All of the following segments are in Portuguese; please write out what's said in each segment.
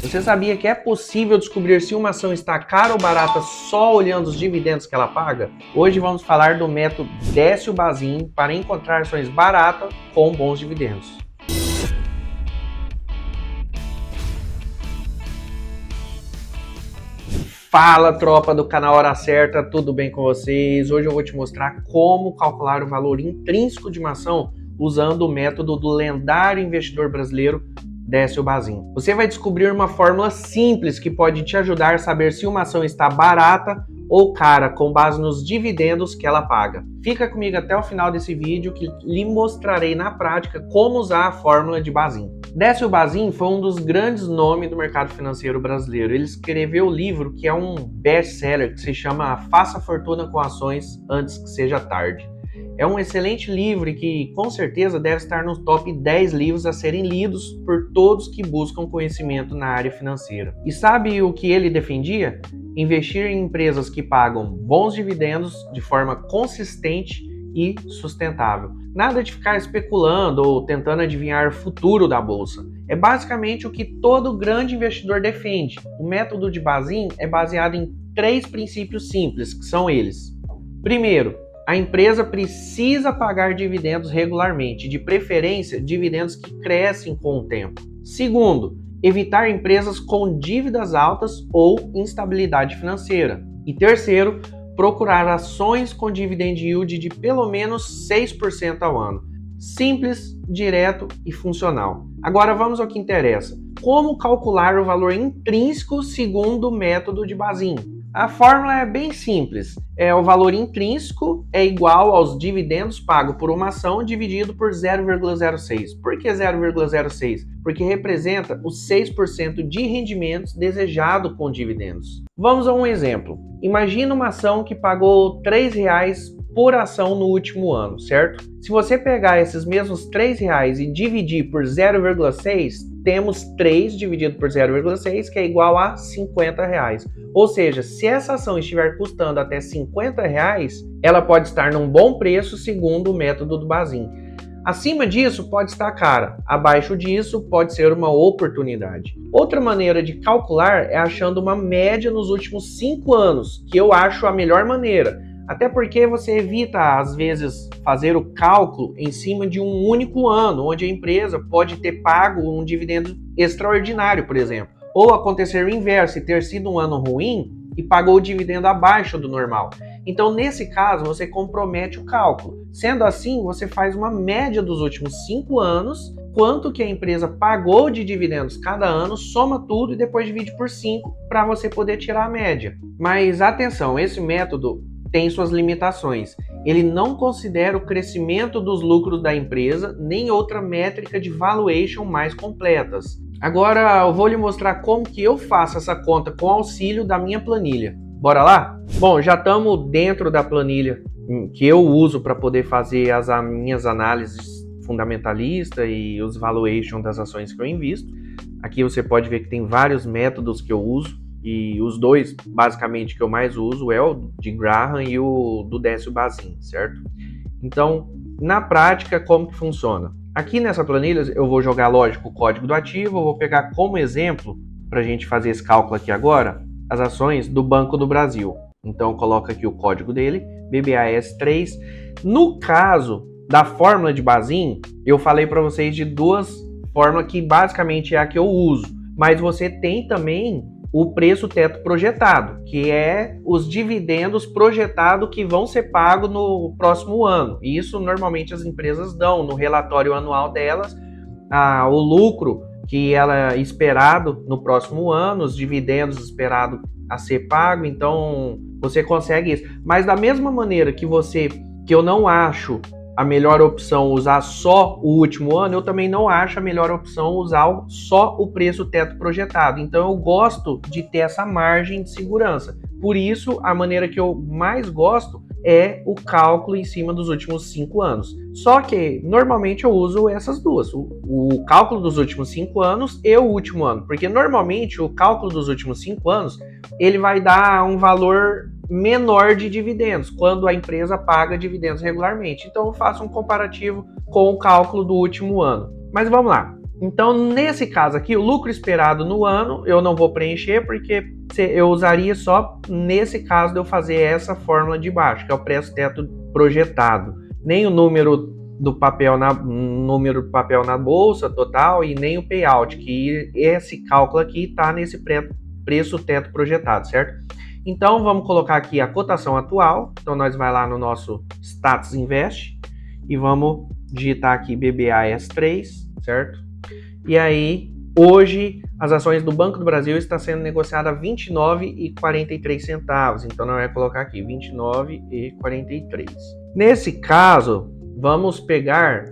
Você sabia que é possível descobrir se uma ação está cara ou barata só olhando os dividendos que ela paga? Hoje vamos falar do método Décio Bazin para encontrar ações baratas com bons dividendos. Fala, tropa do canal Hora Certa, tudo bem com vocês? Hoje eu vou te mostrar como calcular o valor intrínseco de uma ação usando o método do lendário investidor brasileiro Décio Bazin. Você vai descobrir uma fórmula simples que pode te ajudar a saber se uma ação está barata ou cara com base nos dividendos que ela paga. Fica comigo até o final desse vídeo que lhe mostrarei na prática como usar a fórmula de Bazin. Décio Bazin foi um dos grandes nomes do mercado financeiro brasileiro. Ele escreveu o livro que é um best-seller que se chama Faça Fortuna com Ações Antes que Seja Tarde. É um excelente livro e que com certeza deve estar nos top 10 livros a serem lidos por todos que buscam conhecimento na área financeira. E sabe o que ele defendia? Investir em empresas que pagam bons dividendos de forma consistente e sustentável. Nada de ficar especulando ou tentando adivinhar o futuro da bolsa. É basicamente o que todo grande investidor defende. O método de Bazin é baseado em 3 princípios simples, que são eles. Primeiro, a empresa precisa pagar dividendos regularmente, de preferência dividendos que crescem com o tempo. Segundo, evitar empresas com dívidas altas ou instabilidade financeira. E terceiro, procurar ações com dividend yield de pelo menos 6% ao ano. Simples, direto e funcional. Agora vamos ao que interessa. Como calcular o valor intrínseco segundo o método de Bazin? A fórmula é bem simples. O valor intrínseco é igual aos dividendos pagos por uma ação dividido por 0,06. Por que 0,06? Porque representa os 6% de rendimentos desejado com dividendos. Vamos a um exemplo. Imagina uma ação que pagou R$3 por ação no último ano, certo? Se você pegar esses mesmos R$3 e dividir por 0,6, temos 3 dividido por 0,6, que é igual a R$50. Ou seja, se essa ação estiver custando até R$50, ela pode estar num bom preço segundo o método do Bazin. Acima disso pode estar cara, abaixo disso pode ser uma oportunidade. Outra maneira de calcular é achando uma média nos últimos 5 anos, que eu acho a melhor maneira. Até porque você evita, às vezes, fazer o cálculo em cima de um único ano, onde a empresa pode ter pago um dividendo extraordinário, por exemplo. Ou acontecer o inverso, e ter sido um ano ruim e pagou o dividendo abaixo do normal. Então, nesse caso, você compromete o cálculo. Sendo assim, você faz uma média dos últimos 5 anos, quanto que a empresa pagou de dividendos cada ano, soma tudo e depois divide por 5 para você poder tirar a média. Mas atenção, esse método tem suas limitações. Ele não considera o crescimento dos lucros da empresa, nem outra métrica de valuation mais completas. Agora eu vou lhe mostrar como que eu faço essa conta com auxílio da minha planilha. Bora lá? Bom, já estamos dentro da planilha que eu uso para poder fazer as minhas análises fundamentalistas e os valuation das ações que eu invisto. Aqui você pode ver que tem vários métodos que eu uso. E os dois, basicamente, que eu mais uso é o de Graham e o do Décio Bazin, certo? Então, na prática, como que funciona? Aqui nessa planilha, eu vou jogar, lógico, o código do ativo, eu vou pegar como exemplo, para a gente fazer esse cálculo aqui agora, as ações do Banco do Brasil. Então, coloca aqui o código dele, BBAS3. No caso da fórmula de Bazin, eu falei para vocês de 2 fórmulas que basicamente é a que eu uso. Mas você tem também o preço teto projetado, que é os dividendos projetados que vão ser pagos no próximo ano. E isso normalmente as empresas dão no relatório anual delas, o lucro que ela é esperado no próximo ano, os dividendos esperados a ser pago, então você consegue isso. Mas da mesma maneira que eu não acho a melhor opção usar só o último ano, eu também não acho a melhor opção usar só o preço teto projetado. Então eu gosto de ter essa margem de segurança. Por isso, a maneira que eu mais gosto é o cálculo em cima dos últimos 5 anos. Só que, normalmente, eu uso essas duas. O cálculo dos últimos 5 anos e o último ano. Porque, normalmente, o cálculo dos últimos 5 anos, ele vai dar um valor menor de dividendos, quando a empresa paga dividendos regularmente. Então, eu faço um comparativo com o cálculo do último ano. Mas vamos lá. Então, nesse caso aqui, o lucro esperado no ano, eu não vou preencher, porque eu usaria só nesse caso de eu fazer essa fórmula de baixo, que é o preço teto projetado. Nem o número do papel na bolsa total e nem o payout, que esse cálculo aqui está nesse preço teto projetado, certo? Então, vamos colocar aqui a cotação atual. Então, nós vai lá no nosso Status Invest e vamos digitar aqui BBAS3, certo? E aí, hoje, as ações do Banco do Brasil estão sendo negociadas a R$ 29,43. Então, nós vamos colocar aqui R$ 29,43. Nesse caso, vamos pegar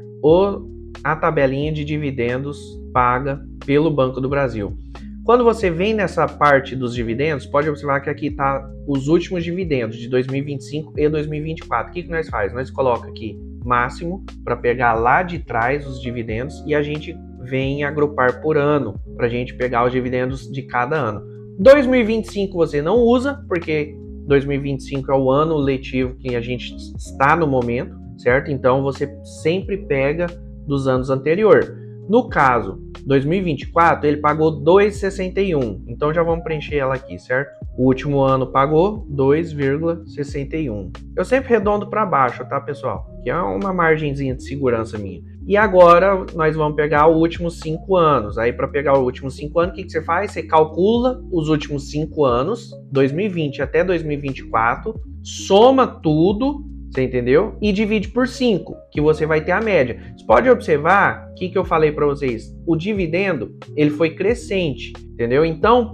a tabelinha de dividendos paga pelo Banco do Brasil. Quando você vem nessa parte dos dividendos, pode observar que aqui está os últimos dividendos de 2025 e 2024. O que nós faz? Nós coloca aqui máximo para pegar lá de trás os dividendos e a gente vem agrupar por ano para a gente pegar os dividendos de cada ano. 2025 você não usa, porque 2025 é o ano letivo que a gente está no momento, certo? Então você sempre pega dos anos anteriores. No caso, 2024, ele pagou 2,61. Então já vamos preencher ela aqui, certo? O último ano pagou 2,61. Eu sempre redondo para baixo, tá, pessoal? Que é uma margenzinha de segurança minha. E agora nós vamos pegar os últimos 5 anos. Aí para pegar os últimos 5 anos, o que você faz? Você calcula os últimos 5 anos, 2020 até 2024, soma tudo, você entendeu? E divide por 5, que você vai ter a média. Você pode observar o que eu falei para vocês. O dividendo, ele foi crescente, entendeu? Então,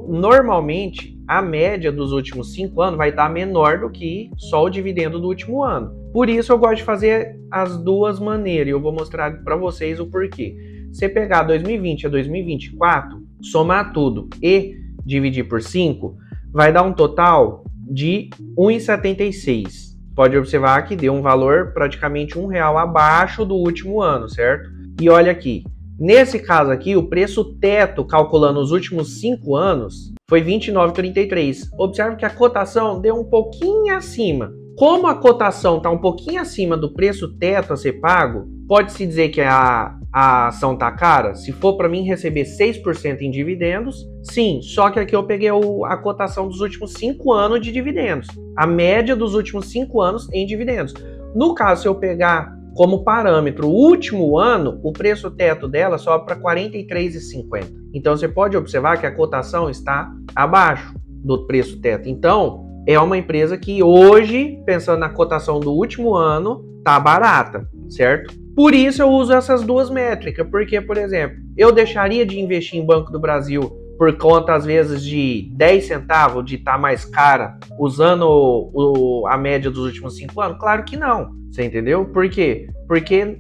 normalmente, a média dos últimos 5 anos vai estar menor do que só o dividendo do último ano. Por isso, eu gosto de fazer as duas maneiras. E eu vou mostrar para vocês o porquê. Você pegar 2020 a 2024, somar tudo e dividir por 5, vai dar um total de 1,76. Pode observar que deu um valor praticamente R$1 abaixo do último ano, certo? E olha aqui, nesse caso aqui, o preço teto, calculando os últimos 5 anos, foi R$ 29,33. Observe que a cotação deu um pouquinho acima. Como a cotação está um pouquinho acima do preço teto a ser pago, pode-se dizer que a ação está cara? Se for para mim receber 6% em dividendos, sim, só que aqui eu peguei a cotação dos últimos 5 anos de dividendos. A média dos últimos 5 anos em dividendos. No caso, se eu pegar como parâmetro o último ano, o preço teto dela sobe para R$ 43,50. Então você pode observar que a cotação está abaixo do preço teto. Então, é uma empresa que hoje, pensando na cotação do último ano, tá barata, certo? Por isso eu uso essas duas métricas, porque, por exemplo, eu deixaria de investir em Banco do Brasil por conta, às vezes, de 10 centavos, de estar mais cara, usando a média dos últimos 5 anos? Claro que não, você entendeu? Por quê? Porque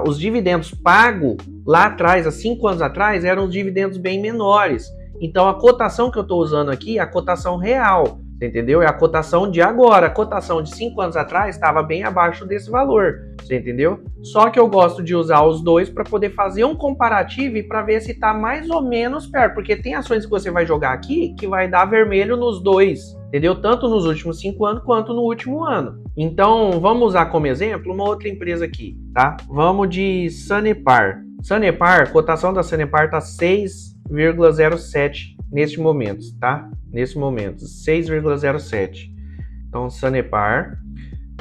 os dividendos pagos lá atrás, há 5 anos atrás, eram os dividendos bem menores. Então, a cotação que eu estou usando aqui é a cotação real. Você entendeu? É a cotação de agora. A cotação de 5 anos atrás estava bem abaixo desse valor. Você entendeu? Só que eu gosto de usar os dois para poder fazer um comparativo e para ver se está mais ou menos perto. Porque tem ações que você vai jogar aqui que vai dar vermelho nos dois. Entendeu? Tanto nos últimos 5 anos quanto no último ano. Então, vamos usar como exemplo uma outra empresa aqui, tá? Vamos de Sanepar. Sanepar, cotação da Sanepar está 6,07 neste momento, tá? Nesse momento, 6,07. Então, Sanepar.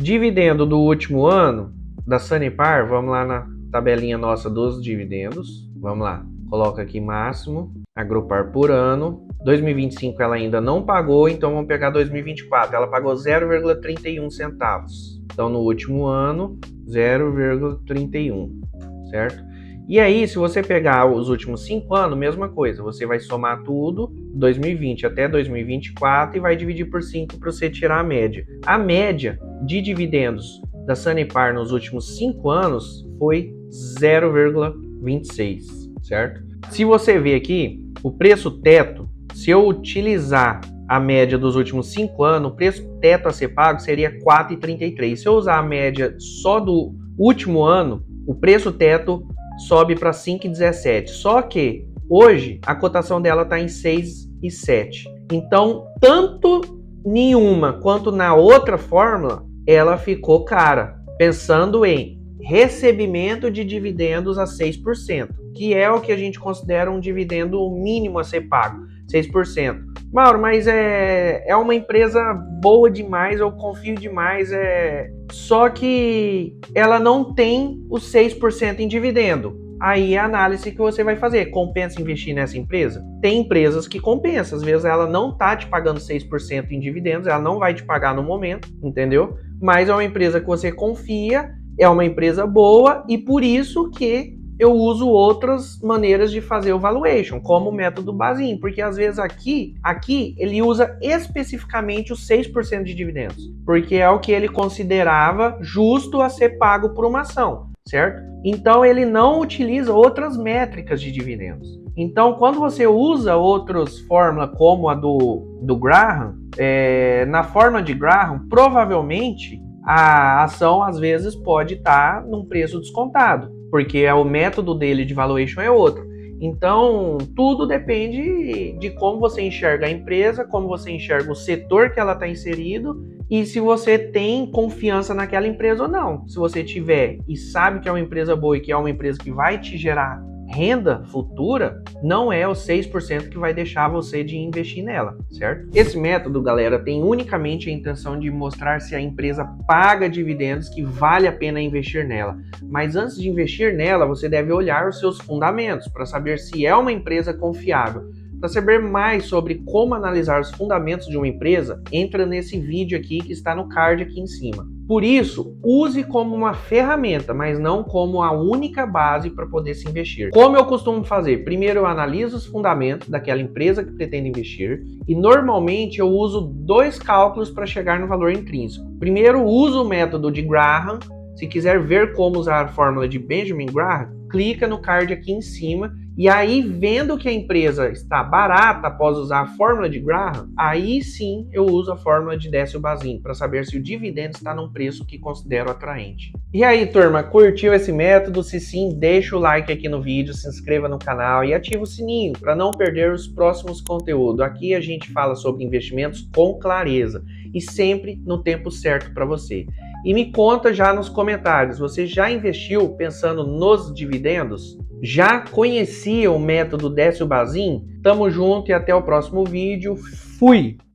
Dividendo do último ano da Sanepar, vamos lá na tabelinha nossa dos dividendos. Vamos lá, coloca aqui máximo, agrupar por ano. 2025 ela ainda não pagou, então vamos pegar 2024. Ela pagou 0,31 centavos. Então, no último ano, 0,31, certo? E aí, se você pegar os últimos 5 anos, mesma coisa. Você vai somar tudo, 2020 até 2024, e vai dividir por 5 para você tirar a média. A média de dividendos da Sanepar nos últimos 5 anos foi 0,26, certo? Se você ver aqui, o preço teto, se eu utilizar a média dos últimos 5 anos, o preço teto a ser pago seria R$ 4,33. Se eu usar a média só do último ano, o preço teto sobe para 5,17. Só que hoje a cotação dela está em 6,7. Então, tanto nenhuma quanto na outra fórmula, ela ficou cara. Pensando em recebimento de dividendos a 6%, que é o que a gente considera um dividendo mínimo a ser pago, 6%. Mauro, mas é uma empresa boa demais, eu confio demais, só que ela não tem os 6% em dividendo. Aí é a análise que você vai fazer. Compensa investir nessa empresa? Tem empresas que compensam. Às vezes ela não está te pagando 6% em dividendos, ela não vai te pagar no momento, entendeu? Mas é uma empresa que você confia, é uma empresa boa e por isso que eu uso outras maneiras de fazer o valuation, como o método Bazin, porque às vezes aqui ele usa especificamente os 6% de dividendos, porque é o que ele considerava justo a ser pago por uma ação, certo? Então ele não utiliza outras métricas de dividendos. Então quando você usa outras fórmulas como a do Graham, na fórmula de Graham, provavelmente a ação às vezes pode estar num preço descontado, porque o método dele de valuation é outro. Então, tudo depende de como você enxerga a empresa, como você enxerga o setor que ela está inserido e se você tem confiança naquela empresa ou não. Se você tiver e sabe que é uma empresa boa e que é uma empresa que vai te gerar renda futura, não é os 6% que vai deixar você de investir nela, certo? Esse método, galera, tem unicamente a intenção de mostrar se a empresa paga dividendos que vale a pena investir nela. Mas antes de investir nela, você deve olhar os seus fundamentos para saber se é uma empresa confiável. Para saber mais sobre como analisar os fundamentos de uma empresa, entra nesse vídeo aqui que está no card aqui em cima. Por isso, use como uma ferramenta, mas não como a única base para poder se investir. Como eu costumo fazer? Primeiro eu analiso os fundamentos daquela empresa que pretendo investir e normalmente eu uso 2 cálculos para chegar no valor intrínseco. Primeiro, uso o método de Graham. Se quiser ver como usar a fórmula de Benjamin Graham, clica no card aqui em cima e aí, vendo que a empresa está barata após usar a fórmula de Graham, aí sim eu uso a fórmula de Décio Bazin para saber se o dividendo está num preço que considero atraente. E aí, turma, curtiu esse método? Se sim, deixa o like aqui no vídeo, se inscreva no canal e ativa o sininho para não perder os próximos conteúdos. Aqui a gente fala sobre investimentos com clareza e sempre no tempo certo para você. E me conta já nos comentários, você já investiu pensando nos dividendos? Já conhecia o método Décio Bazin? Tamo junto e até o próximo vídeo. Fui!